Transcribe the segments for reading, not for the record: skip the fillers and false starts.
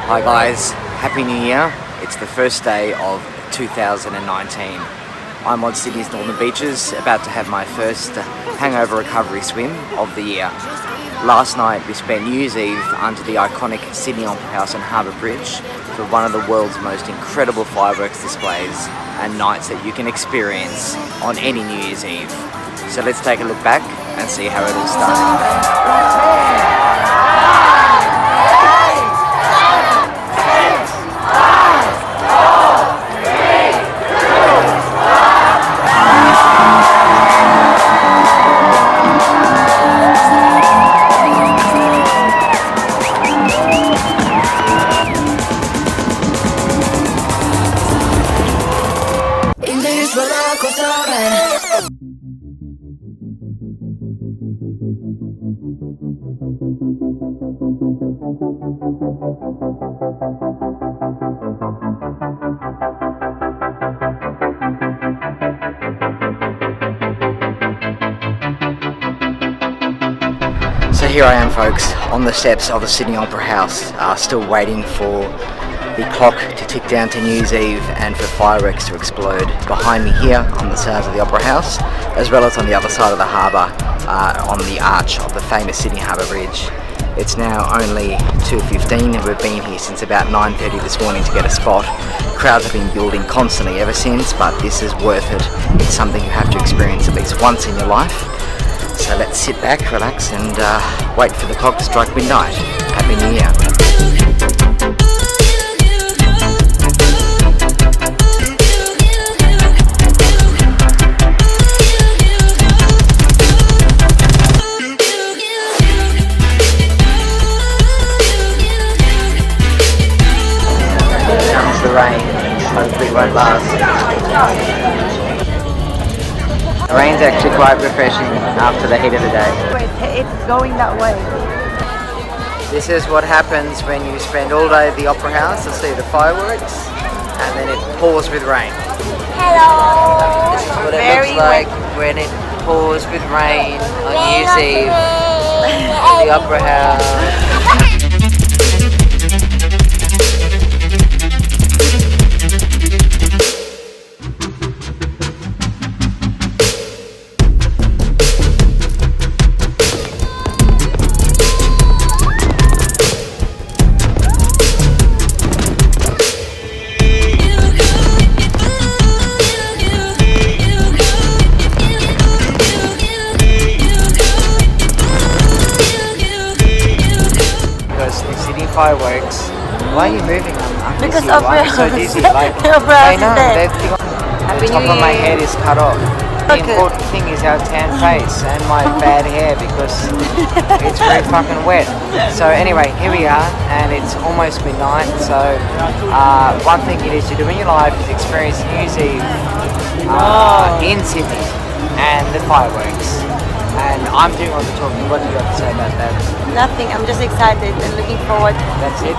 Hi guys, Happy New Year. It's the first day of 2019. I'm on Sydney's northern beaches, about to have my first hangover recovery swim of the year. Last night we spent New Year's Eve under the iconic Sydney Harbour Bridge for one of the world's most incredible fireworks displays and nights that you can experience on any New Year's Eve. So let's take a look back and see how it all started. So here I am, folks, on the steps of the Sydney Opera House, still waiting for the clock to tick down to New Year's Eve and for fireworks to explode. Behind me here on the sides of the Opera House, as well as on the other side of the harbour, on the arch of the famous Sydney Harbour Bridge. It's now only 2:15 and we've been here since about 9:30 this morning to get a spot. Crowds have been building constantly ever since, but this is worth it. It's something you have to experience at least once in your life. So let's sit back, relax and wait for the clock to strike midnight. Happy New Year. The rain, hopefully it won't last. The rain's actually quite refreshing after the heat of the day. It's going that way. This is what happens when you spend all day at the Opera House to see the fireworks and then it pours with rain. Hello! This is what it looks like when it pours with rain on New Year's Eve at the Opera House. Fireworks. Why are you moving? I'm Because dizzy. Opera I'm so dizzy. Like, Opera I know, is the top of my head is cut off. The important thing is our tan face and my bad hair because it's very fucking wet. So anyway, here we are and it's almost midnight. So one thing you need to do in your life is experience New Year's Eve in Sydney and the fireworks. And I'm doing all the talking. What do you have to say about that? Nothing, I'm just excited and looking forward. That's it.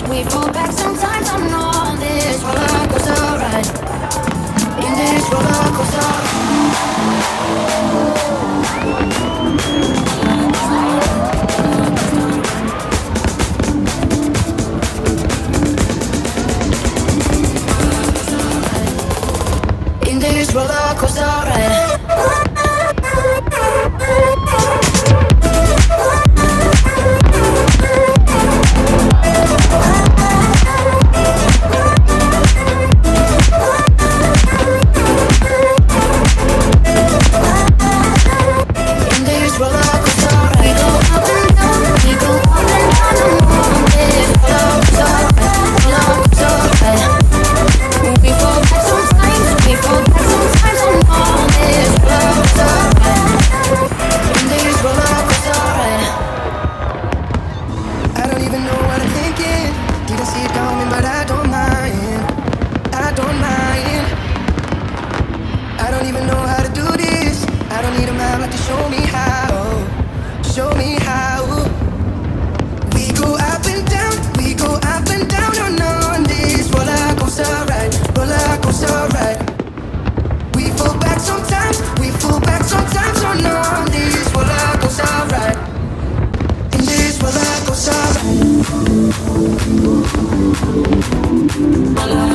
We fall back sometimes, I know this roller coaster ride. In this roller coaster. In this roller coaster ride. show me how, show me how. We go up and down, we go up and down on this roller coaster ride, roller coaster ride. We fall back sometimes, we fall back sometimes on this roller coaster ride. In this roller coaster ride.